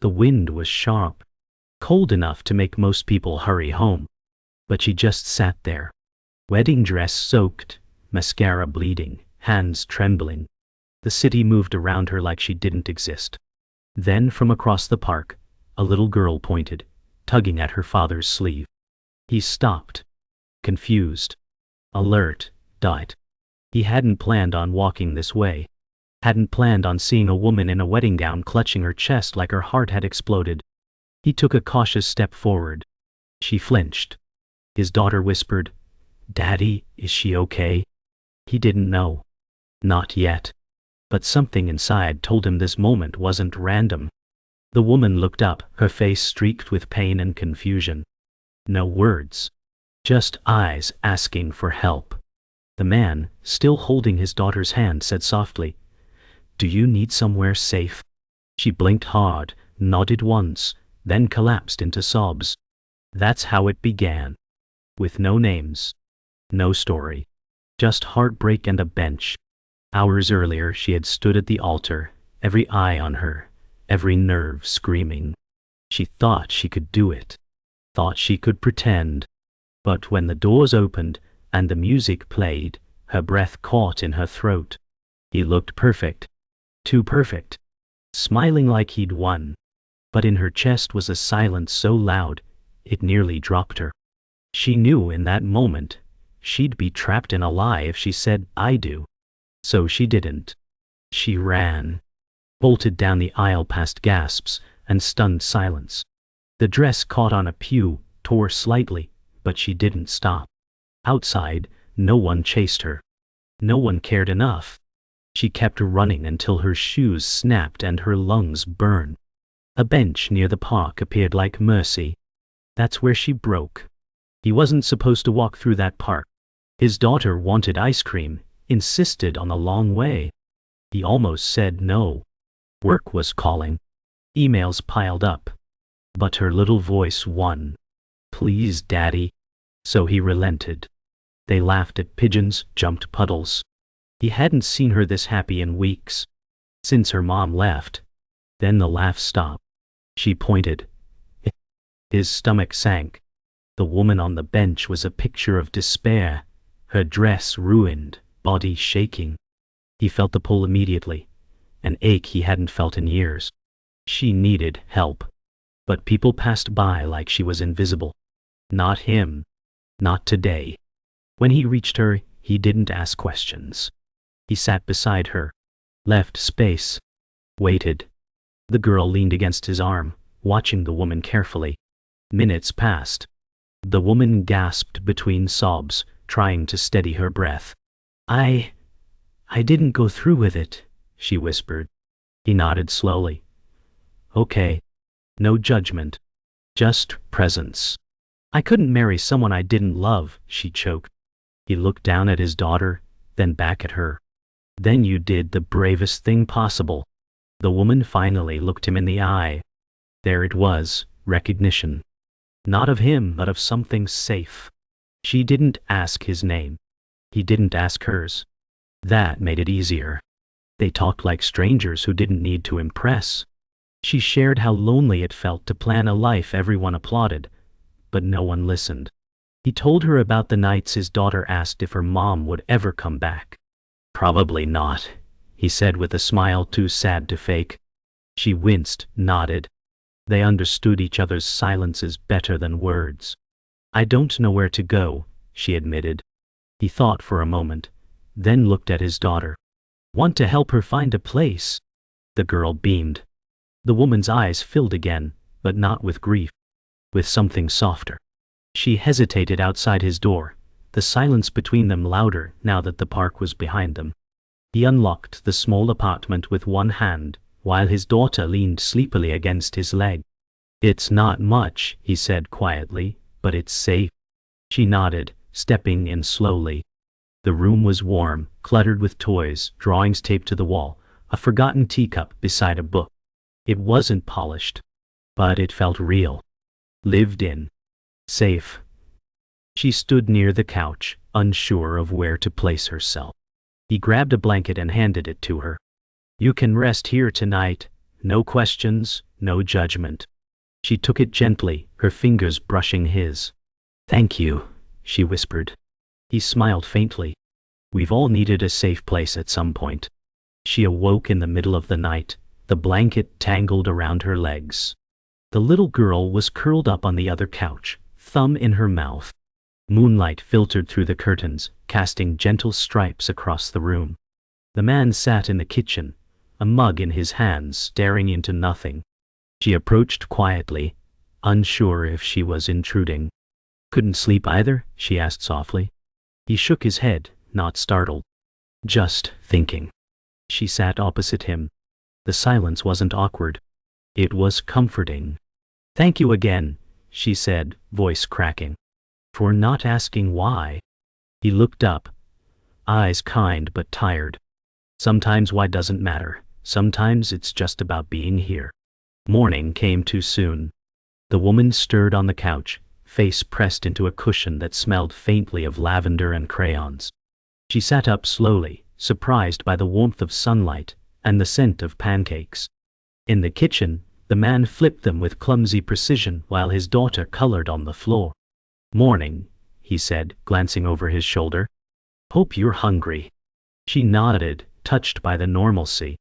The wind was sharp, cold enough to make most people hurry home. But she just sat there, wedding dress soaked, mascara bleeding, hands trembling. The city moved around her like she didn't exist. Then from across the park, a little girl pointed, tugging at her father's sleeve. He stopped, confused, alert, died. He hadn't planned on walking this way. Hadn't planned on seeing a woman in a wedding gown clutching her chest like her heart had exploded. He took a cautious step forward. She flinched. His daughter whispered, "Daddy, is she okay?" He didn't know. Not yet. But something inside told him this moment wasn't random. The woman looked up, her face streaked with pain and confusion. No words. Just eyes asking for help. The man, still holding his daughter's hand, said softly, "Do you need somewhere safe?" She blinked hard, nodded once, then collapsed into sobs. That's how it began. With no names. No story. Just heartbreak and a bench. Hours earlier she had stood at the altar, every eye on her, every nerve screaming. She thought she could do it. Thought she could pretend. But when the doors opened and the music played, her breath caught in her throat. He looked perfect. Too perfect. Smiling like he'd won. But in her chest was a silence so loud, it nearly dropped her. She knew in that moment, she'd be trapped in a lie if she said, "I do." So she didn't. She ran. Bolted down the aisle past gasps and stunned silence. The dress caught on a pew, tore slightly, but she didn't stop. Outside, no one chased her. No one cared enough. She kept running until her shoes snapped and her lungs burned. A bench near the park appeared like mercy. That's where she broke. He wasn't supposed to walk through that park. His daughter wanted ice cream, insisted on a long way. He almost said no. Work was calling. Emails piled up. But her little voice won. "Please, Daddy." So he relented. They laughed at pigeons, jumped puddles. He hadn't seen her this happy in weeks. Since her mom left. Then the laugh stopped. She pointed. His stomach sank. The woman on the bench was a picture of despair. Her dress ruined, body shaking. He felt the pull immediately. An ache he hadn't felt in years. She needed help. But people passed by like she was invisible. Not him. Not today. When he reached her, he didn't ask questions. He sat beside her. Left space. Waited. The girl leaned against his arm, watching the woman carefully. Minutes passed. The woman gasped between sobs, trying to steady her breath. I didn't go through with it," she whispered. He nodded slowly. "Okay." No judgment. Just presence. "I couldn't marry someone I didn't love," she choked. He looked down at his daughter, then back at her. "Then you did the bravest thing possible." The woman finally looked him in the eye. There it was, recognition. Not of him, but of something safe. She didn't ask his name. He didn't ask hers. That made it easier. They talked like strangers who didn't need to impress. She shared how lonely it felt to plan a life everyone applauded, but no one listened. He told her about the nights his daughter asked if her mom would ever come back. "Probably not," he said with a smile too sad to fake. She winced, nodded. They understood each other's silences better than words. "I don't know where to go," she admitted. He thought for a moment, then looked at his daughter. "Want to help her find a place?" The girl beamed. The woman's eyes filled again, but not with grief. With something softer. She hesitated outside his door, the silence between them louder now that the park was behind them. He unlocked the small apartment with one hand, while his daughter leaned sleepily against his leg. "It's not much," he said quietly, "but it's safe." She nodded, stepping in slowly. The room was warm, cluttered with toys, drawings taped to the wall, a forgotten teacup beside a book. It wasn't polished, but it felt real. Lived in. Safe. She stood near the couch, unsure of where to place herself. He grabbed a blanket and handed it to her. "You can rest here tonight. No questions, no judgment. She took it gently, her fingers brushing his. "Thank you," she whispered. He smiled faintly. "We've all needed a safe place at some point." She awoke in the middle of the night, the blanket tangled around her legs. The little girl was curled up on the other couch, thumb in her mouth. Moonlight filtered through the curtains, casting gentle stripes across the room. The man sat in the kitchen, a mug in his hands, staring into nothing. She approached quietly, unsure if she was intruding. "Couldn't sleep either?" she asked softly. He shook his head, not startled. "Just thinking." She sat opposite him. The silence wasn't awkward. It was comforting. "Thank you again," she said, voice cracking. "For not asking why." He looked up, eyes kind but tired. "Sometimes why doesn't matter. Sometimes it's just about being here." Morning came too soon. The woman stirred on the couch, face pressed into a cushion that smelled faintly of lavender and crayons. She sat up slowly, surprised by the warmth of sunlight and the scent of pancakes. In the kitchen, the man flipped them with clumsy precision while his daughter colored on the floor. "Morning," he said, glancing over his shoulder. "Hope you're hungry." She nodded, touched by the normalcy.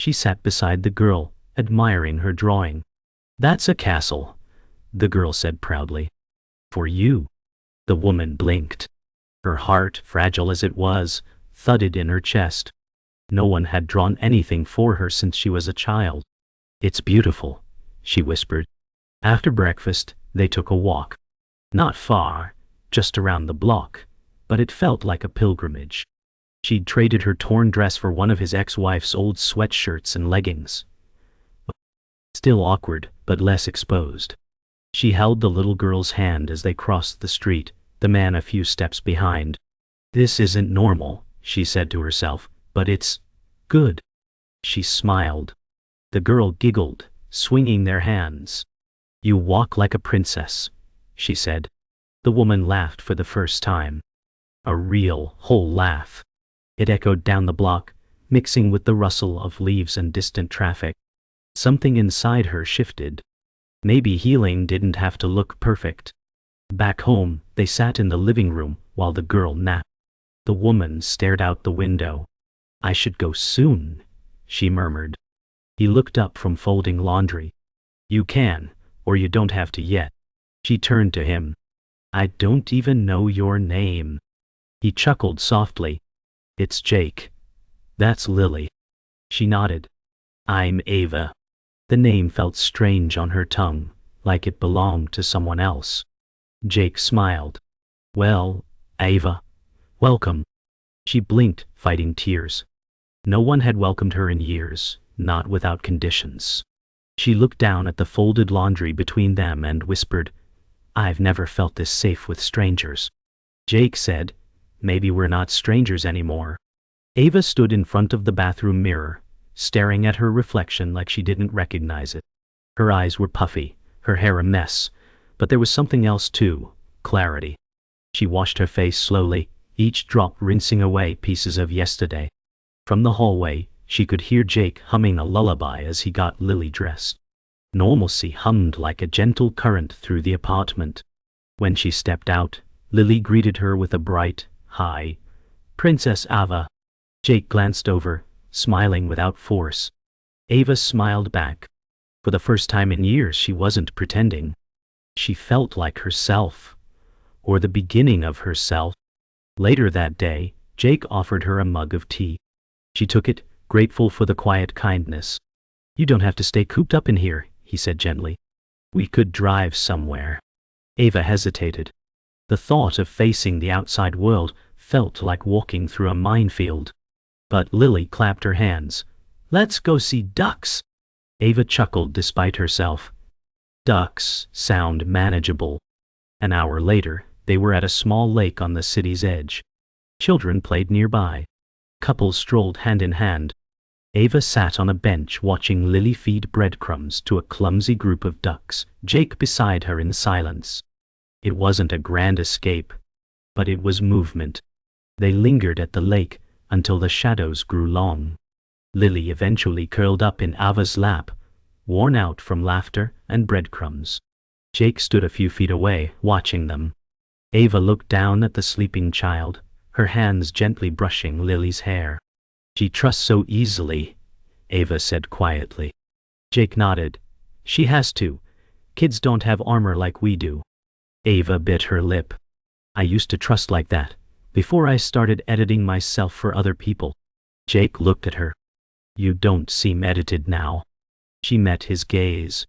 She sat beside the girl, admiring her drawing. "That's a castle," the girl said proudly. "For you." The woman blinked. Her heart, fragile as it was, thudded in her chest. No one had drawn anything for her since she was a child. "It's beautiful," she whispered. After breakfast, they took a walk. Not far, just around the block, but it felt like a pilgrimage. She'd traded her torn dress for one of his ex-wife's old sweatshirts and leggings. Still awkward, but less exposed. She held the little girl's hand as they crossed the street, the man a few steps behind. "This isn't normal," she said to herself, "but it's good." She smiled. The girl giggled, swinging their hands. "You walk like a princess," she said. The woman laughed for the first time. A real, whole laugh. It echoed down the block, mixing with the rustle of leaves and distant traffic. Something inside her shifted. Maybe healing didn't have to look perfect. Back home, they sat in the living room while the girl napped. The woman stared out the window. "I should go soon," she murmured. He looked up from folding laundry. "You can, or you don't have to yet." She turned to him. "I don't even know your name." He chuckled softly. "It's Jake. That's Lily." She nodded. "I'm Ava." The name felt strange on her tongue, like it belonged to someone else. Jake smiled. "Well, Ava, welcome." She blinked, fighting tears. No one had welcomed her in years, not without conditions. She looked down at the folded laundry between them and whispered, "I've never felt this safe with strangers." Jake said, "Maybe we're not strangers anymore." Ava stood in front of the bathroom mirror, staring at her reflection like she didn't recognize it. Her eyes were puffy, her hair a mess, but there was something else too, clarity. She washed her face slowly, each drop rinsing away pieces of yesterday. From the hallway, she could hear Jake humming a lullaby as he got Lily dressed. Normalcy hummed like a gentle current through the apartment. When she stepped out, Lily greeted her with a bright, "Hi, Princess Ava." Jake glanced over, smiling without force. Ava smiled back. For the first time in years, she wasn't pretending. She felt like herself, or the beginning of herself. Later that day, Jake offered her a mug of tea. She took it, grateful for the quiet kindness. "You don't have to stay cooped up in here," he said gently. "We could drive somewhere." Ava hesitated. The thought of facing the outside world felt like walking through a minefield. But Lily clapped her hands. "Let's go see ducks." Ava chuckled despite herself. Ducks sound manageable. An hour later, they were at a small lake on the city's edge. Children played nearby. Couples strolled hand in hand. Ava sat on a bench watching Lily feed breadcrumbs to a clumsy group of ducks, Jake beside her in silence. It wasn't a grand escape, but it was movement. They lingered at the lake until the shadows grew long. Lily eventually curled up in Ava's lap, worn out from laughter and breadcrumbs. Jake stood a few feet away, watching them. Ava looked down at the sleeping child, her hands gently brushing Lily's hair. "She trusts so easily," Ava said quietly. Jake nodded. "She has to. Kids don't have armor like we do." Ava bit her lip. "I used to trust like that, before I started editing myself for other people." Jake looked at her. "You don't seem edited now." She met his gaze.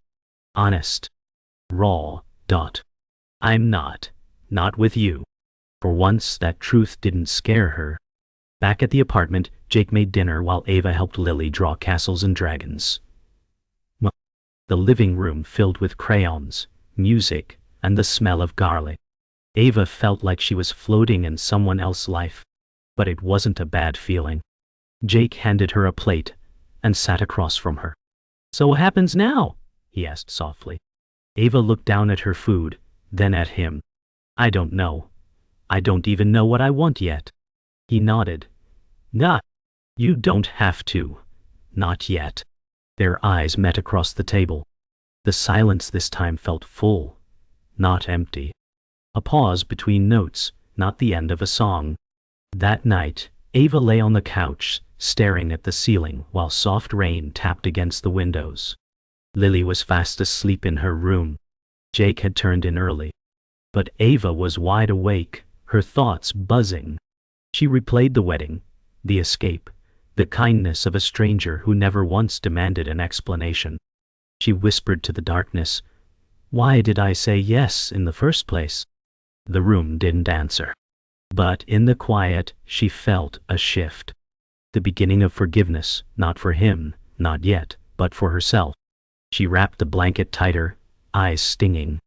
"Honest. Raw. I'm not. Not with you." For once, that truth didn't scare her. Back at the apartment, Jake made dinner while Ava helped Lily draw castles and dragons. The living room filled with crayons, music, and the smell of garlic. Ava felt like she was floating in someone else's life, but it wasn't a bad feeling. Jake handed her a plate and sat across from her. "So what happens now?" he asked softly. Ava looked down at her food, then at him. "I don't know. I don't even know what I want yet." He nodded. "Nah, you don't have to. Not yet." Their eyes met across the table. The silence this time felt full, not empty. A pause between notes, not the end of a song. That night, Ava lay on the couch, staring at the ceiling while soft rain tapped against the windows. Lily was fast asleep in her room. Jake had turned in early. But Ava was wide awake, her thoughts buzzing. She replayed the wedding, the escape, the kindness of a stranger who never once demanded an explanation. She whispered to the darkness, "Why did I say yes in the first place?" The room didn't answer. But in the quiet, she felt a shift. The beginning of forgiveness, not for him, not yet, but for herself. She wrapped the blanket tighter, eyes stinging.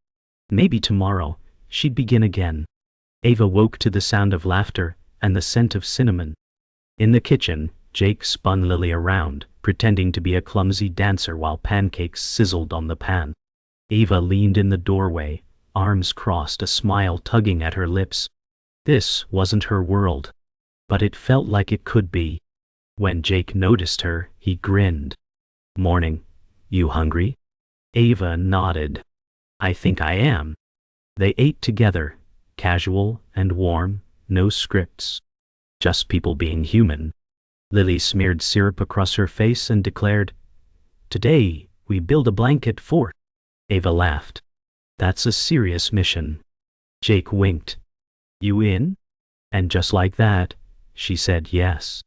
Maybe tomorrow, she'd begin again. Ava woke to the sound of laughter and the scent of cinnamon. In the kitchen, Jake spun Lily around, pretending to be a clumsy dancer while pancakes sizzled on the pan. Ava leaned in the doorway, arms crossed, a smile tugging at her lips. This wasn't her world, but it felt like it could be. When Jake noticed her, he grinned. "Morning. You hungry?" Ava nodded. "I think I am." They ate together, casual and warm, no scripts. Just people being human. Lily smeared syrup across her face and declared, "Today, we build a blanket fort." Ava laughed. "That's a serious mission." Jake winked. "You in?" And just like that, she said yes.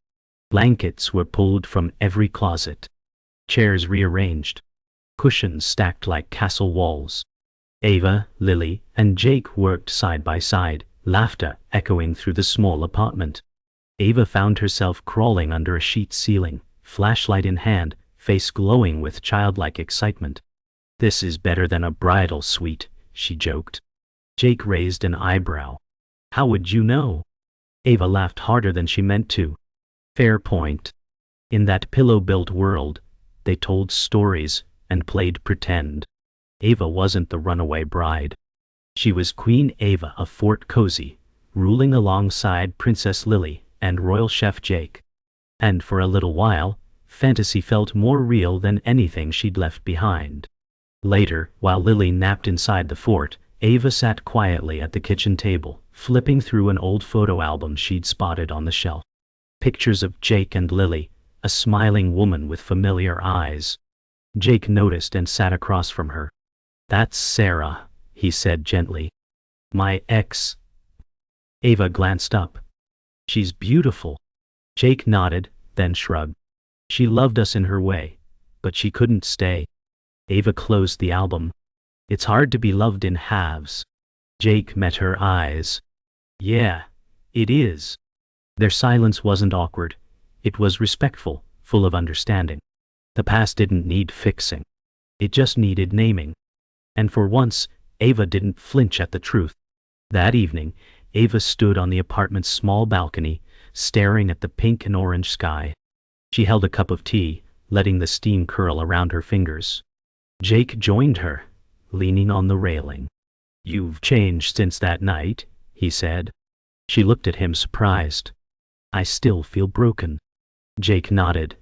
Blankets were pulled from every closet. Chairs rearranged. Cushions stacked like castle walls. Ava, Lily, and Jake worked side by side, laughter echoing through the small apartment. Ava found herself crawling under a sheet ceiling, flashlight in hand, face glowing with childlike excitement. "This is better than a bridal suite," she joked. Jake raised an eyebrow. "How would you know?" Ava laughed harder than she meant to. "Fair point." In that pillow-built world, they told stories and played pretend. Ava wasn't the runaway bride. She was Queen Ava of Fort Cozy, ruling alongside Princess Lily and Royal Chef Jake. And for a little while, fantasy felt more real than anything she'd left behind. Later, while Lily napped inside the fort, Ava sat quietly at the kitchen table, flipping through an old photo album she'd spotted on the shelf. Pictures of Jake and Lily, a smiling woman with familiar eyes. Jake noticed and sat across from her. "That's Sarah," he said gently. "My ex." Ava glanced up. "She's beautiful." Jake nodded, then shrugged. "She loved us in her way, but she couldn't stay." Ava closed the album. "It's hard to be loved in halves." Jake met her eyes. "Yeah, it is." Their silence wasn't awkward. It was respectful, full of understanding. The past didn't need fixing. It just needed naming. And for once, Ava didn't flinch at the truth. That evening, Ava stood on the apartment's small balcony, staring at the pink and orange sky. She held a cup of tea, letting the steam curl around her fingers. Jake joined her, leaning on the railing. "You've changed since that night," he said. She looked at him surprised. "I still feel broken." Jake nodded.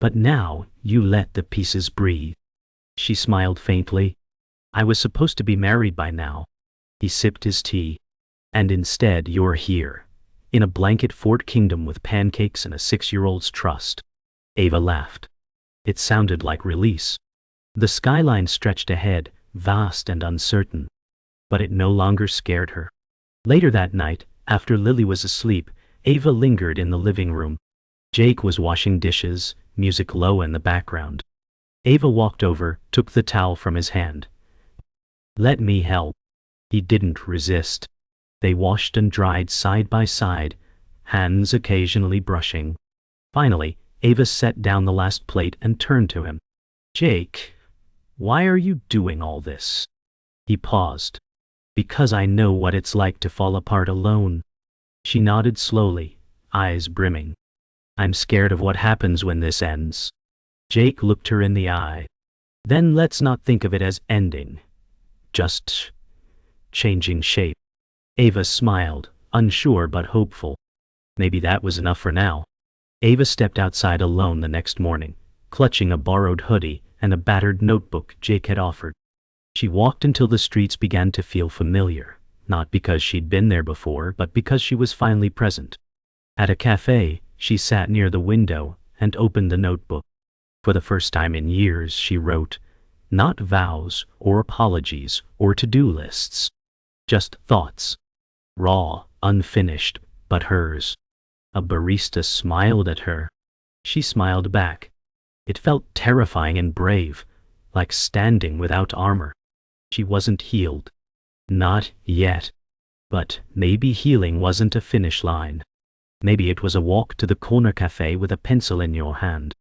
"But now you let the pieces breathe." She smiled faintly. I was supposed to be married by now. He sipped his tea. And instead you're here, in a blanket fort kingdom with pancakes and a 6-year-old's trust. Ava laughed. It sounded like release. The skyline stretched ahead, vast and uncertain. But it no longer scared her. Later that night, after Lily was asleep, Ava lingered in the living room. Jake was washing dishes, music low in the background. Ava walked over, took the towel from his hand. Let me help. He didn't resist. They washed and dried side by side, hands occasionally brushing. Finally, Ava set down the last plate and turned to him. Jake, why are you doing all this? He paused. Because I know what it's like to fall apart alone. She nodded slowly, eyes brimming. I'm scared of what happens when this ends. Jake looked her in the eye. Then let's not think of it as ending. Just changing shape. Ava smiled, unsure but hopeful. Maybe that was enough for now. Ava stepped outside alone the next morning, clutching a borrowed hoodie and a battered notebook Jake had offered. She walked until the streets began to feel familiar, not because she'd been there before, but because she was finally present. At a cafe, she sat near the window and opened the notebook. For the first time in years, she wrote, not vows or apologies or to-do lists. Just thoughts. Raw, unfinished, but hers. A barista smiled at her. She smiled back. It felt terrifying and brave, like standing without armor. She wasn't healed. Not yet. But maybe healing wasn't a finish line. Maybe it was a walk to the corner cafe with a pencil in your hand.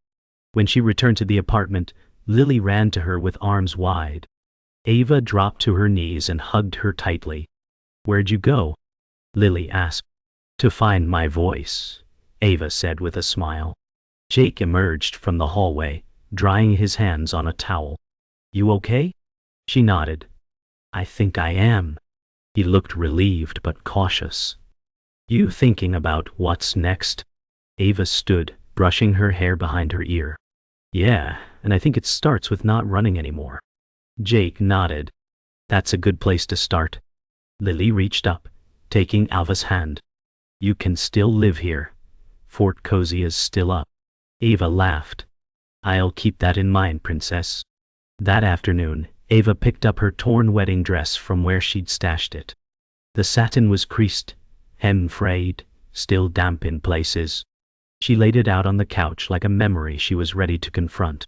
When she returned to the apartment, Lily ran to her with arms wide. Ava dropped to her knees and hugged her tightly. Where'd you go? Lily asked. To find my voice, Ava said with a smile. Jake emerged from the hallway, drying his hands on a towel. You okay? She nodded. I think I am. He looked relieved but cautious. You thinking about what's next? Ava stood, brushing her hair behind her ear. Yeah, and I think it starts with not running anymore. Jake nodded. That's a good place to start. Lily reached up, taking Ava's hand. You can still live here. Fort Cozy is still up. Ava laughed. I'll keep that in mind, princess. That afternoon, Ava picked up her torn wedding dress from where she'd stashed it. The satin was creased, hem frayed, still damp in places. She laid it out on the couch like a memory she was ready to confront.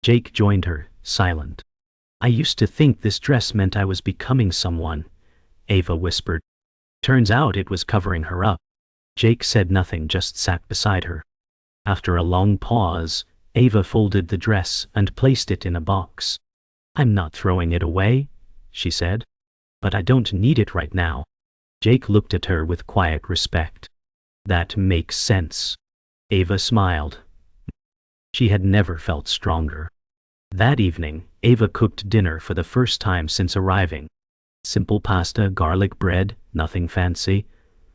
Jake joined her, silent. I used to think this dress meant I was becoming someone, Ava whispered. Turns out it was covering her up. Jake said nothing, just sat beside her. After a long pause, Ava folded the dress and placed it in a box. I'm not throwing it away, she said. But I don't need it right now. Jake looked at her with quiet respect. That makes sense. Ava smiled. She had never felt stronger. That evening, Ava cooked dinner for the first time since arriving. Simple pasta, garlic bread, nothing fancy,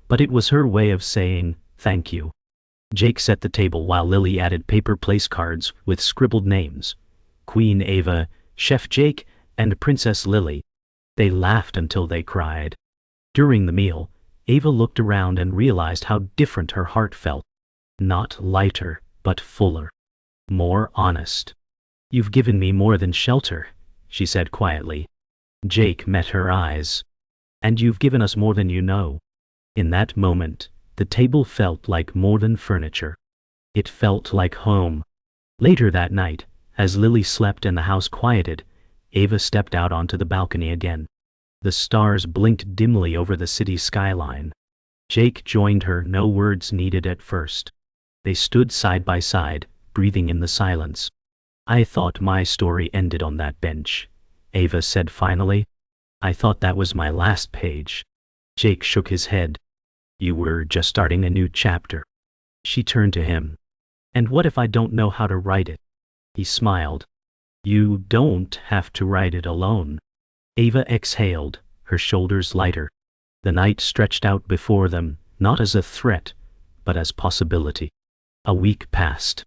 but it was her way of saying thank you. Jake set the table while Lily added paper place cards with scribbled names. Queen Ava, Chef Jake, and Princess Lily. They laughed until they cried. During the meal, Ava looked around and realized how different her heart felt. Not lighter, but fuller. More honest. You've given me more than shelter, she said quietly. Jake met her eyes. And you've given us more than you know. In that moment, the table felt like more than furniture. It felt like home. Later that night, as Lily slept and the house quieted, Ava stepped out onto the balcony again. The stars blinked dimly over the city skyline. Jake joined her, no words needed at first. They stood side by side, breathing in the silence. I thought my story ended on that bench, Ava said finally. I thought that was my last page. Jake shook his head. You were just starting a new chapter. She turned to him. And what if I don't know how to write it? He smiled. You don't have to write it alone. Ava exhaled, her shoulders lighter. The night stretched out before them, not as a threat, but as possibility. A week passed.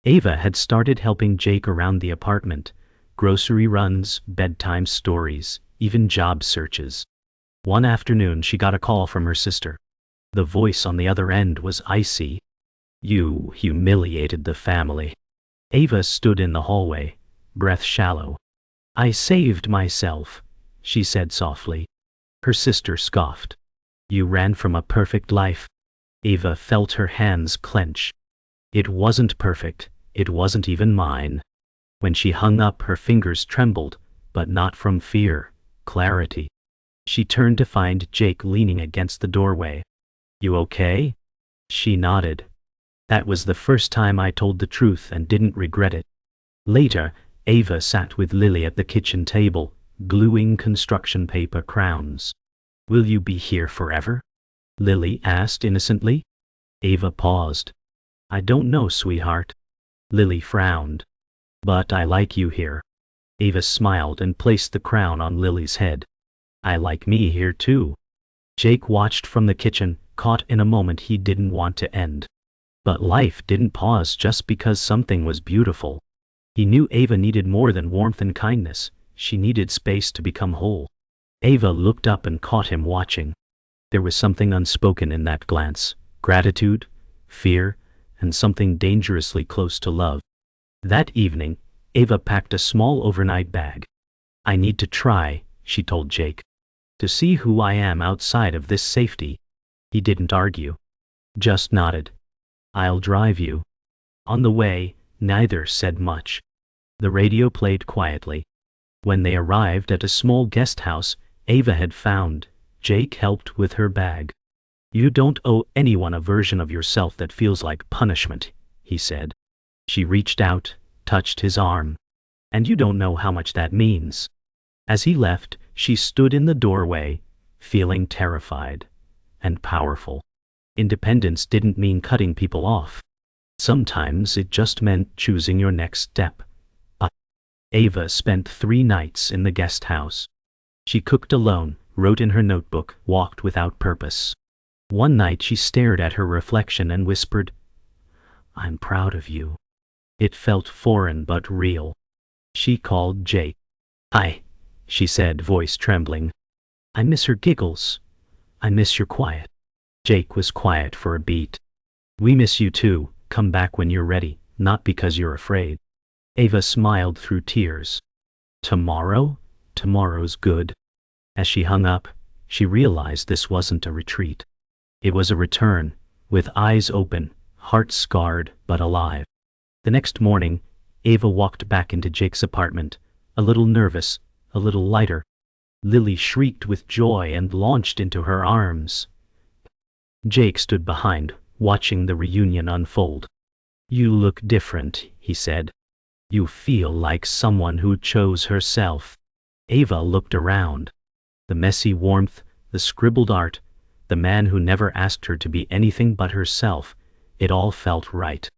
Ava had started helping Jake around the apartment, Grocery runs, bedtime stories, even job searches. One afternoon she got a call from her sister. The voice on the other end was icy. "You humiliated the family." Ava stood in the hallway, breath shallow. "I saved myself," she said softly. Her sister scoffed. "You ran from a perfect life." Ava felt her hands clench. "It wasn't perfect, it wasn't even mine." When she hung up, her fingers trembled, but not from fear, clarity. She turned to find Jake leaning against the doorway. "You okay?" She nodded. "That was the first time I told the truth and didn't regret it." Later, Ava sat with Lily at the kitchen table, gluing construction paper crowns. "Will you be here forever?" Lily asked innocently. Ava paused. "I don't know, sweetheart." Lily frowned. "But I like you here." Ava smiled and placed the crown on Lily's head. "I like me here too." Jake watched from the kitchen, caught in a moment he didn't want to end. But life didn't pause just because something was beautiful. He knew Ava needed more than warmth and kindness. She needed space to become whole. Ava looked up and caught him watching. There was something unspoken in that glance, gratitude, fear, and something dangerously close to love. That evening, Ava packed a small overnight bag. "I need to try," she told Jake, "to see who I am outside of this safety." He didn't argue. Just nodded. "I'll drive you." On the way, neither said much. The radio played quietly. When they arrived at a small guest house Ava had found, Jake helped with her bag. "You don't owe anyone a version of yourself that feels like punishment," he said. She reached out, touched his arm. "And you don't know how much that means." As he left, she stood in the doorway, feeling terrified and powerful. Independence didn't mean cutting people off. Sometimes it just meant choosing your next step. Ava spent 3 nights in the guest house. She cooked alone, wrote in her notebook, walked without purpose. One night she stared at her reflection and whispered, "I'm proud of you." It felt foreign but real. She called Jake. "Hi," she said, voice trembling. "I miss her giggles. I miss your quiet." Jake was quiet for a beat. "We miss you too. Come back when you're ready, not because you're afraid." Ava smiled through tears. "Tomorrow? Tomorrow's good." As she hung up, she realized this wasn't a retreat. It was a return, with eyes open, heart scarred but alive. The next morning, Ava walked back into Jake's apartment, a little nervous, a little lighter. Lily shrieked with joy and launched into her arms. Jake stood behind, watching the reunion unfold. "You look different," he said. "You feel like someone who chose herself." Ava looked around. The messy warmth, the scribbled art, the man who never asked her to be anything but herself, it all felt right.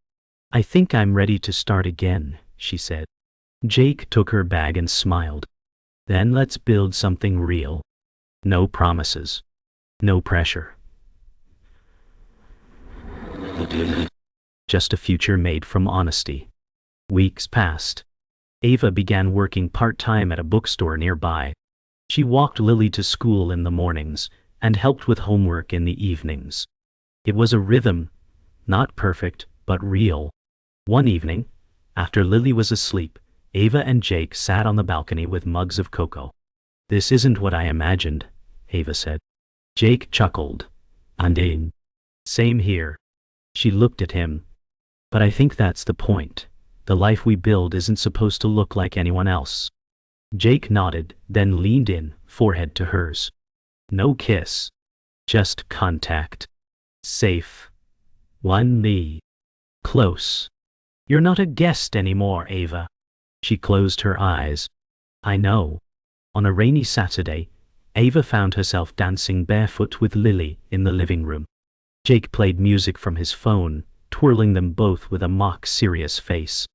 "I think I'm ready to start again," she said. Jake took her bag and smiled. "Then let's build something real. No promises. No pressure. Just a future made from honesty." Weeks passed. Ava began working part-time at a bookstore nearby. She walked Lily to school in the mornings and helped with homework in the evenings. It was a rhythm, not perfect, but real. One evening, after Lily was asleep, Ava and Jake sat on the balcony with mugs of cocoa. "This isn't what I imagined," Ava said. Jake chuckled. "And same here." She looked at him. "But I think that's the point. The life we build isn't supposed to look like anyone else." Jake nodded, then leaned in, forehead to hers. No kiss. Just contact. Safe. One knee. Close. "You're not a guest anymore, Ava." She closed her eyes. "I know." On a rainy Saturday, Ava found herself dancing barefoot with Lily in the living room. Jake played music from his phone, twirling them both with a mock-serious face.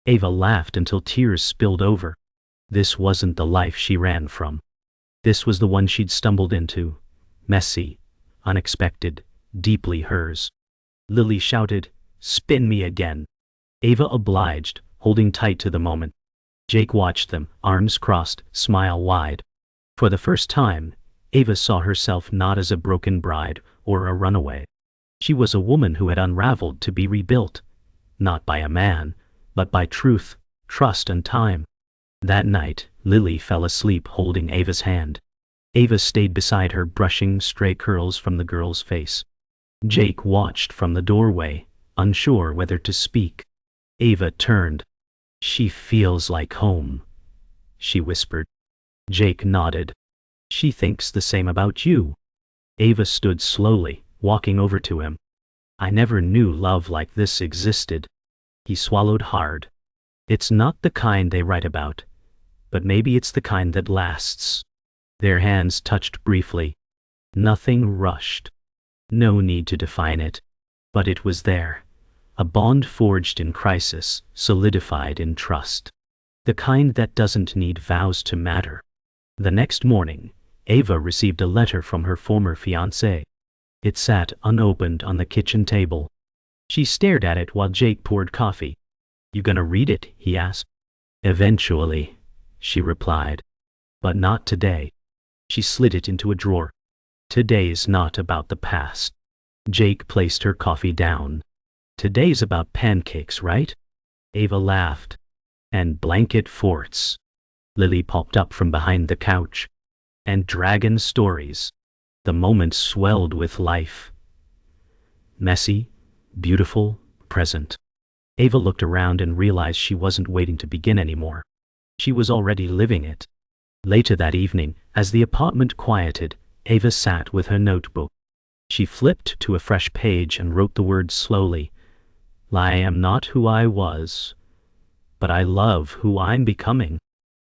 Ava laughed until tears spilled over. This wasn't the life she ran from. This was the one she'd stumbled into. Messy, unexpected, deeply hers. Lily shouted, "Spin me again." Ava obliged, holding tight to the moment. Jake watched them, arms crossed, smile wide. For the first time, Ava saw herself not as a broken bride or a runaway. She was a woman who had unraveled to be rebuilt, not by a man, but by truth, trust and time. That night, Lily fell asleep holding Ava's hand. Ava stayed beside her, brushing stray curls from the girl's face. Jake watched from the doorway, unsure whether to speak. Ava turned. "She feels like home," she whispered. Jake nodded. "She thinks the same about you." Ava stood slowly, walking over to him. "I never knew love like this existed." He swallowed hard. "It's not the kind they write about, but maybe it's the kind that lasts." Their hands touched briefly. Nothing rushed. No need to define it. But it was there. A bond forged in crisis, solidified in trust. The kind that doesn't need vows to matter. The next morning, Ava received a letter from her former fiancé. It sat unopened on the kitchen table. She stared at it while Jake poured coffee. "You gonna read it?" he asked. "Eventually," she replied. "But not today." She slid it into a drawer. "Today's not about the past." Jake placed her coffee down. "Today's about pancakes, right?" Ava laughed. "And blanket forts." Lily popped up from behind the couch. "And dragon stories." The moment swelled with life. Messy, beautiful, present. Ava looked around and realized she wasn't waiting to begin anymore. She was already living it. Later that evening, as the apartment quieted, Ava sat with her notebook. She flipped to a fresh page and wrote the words slowly. "I am not who I was, but I love who I'm becoming."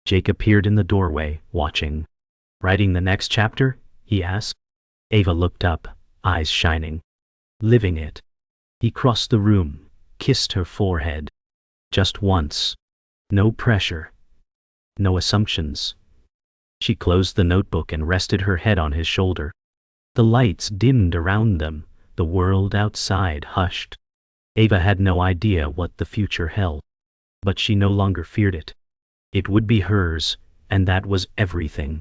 Jake appeared in the doorway, watching. "Writing the next chapter?" he asked. Ava looked up, eyes shining. "Living it." He crossed the room, kissed her forehead. Just once. No pressure. No assumptions. She closed the notebook and rested her head on his shoulder. The lights dimmed around them, the world outside hushed. Ava had no idea what the future held, but she no longer feared it. It would be hers, and that was everything.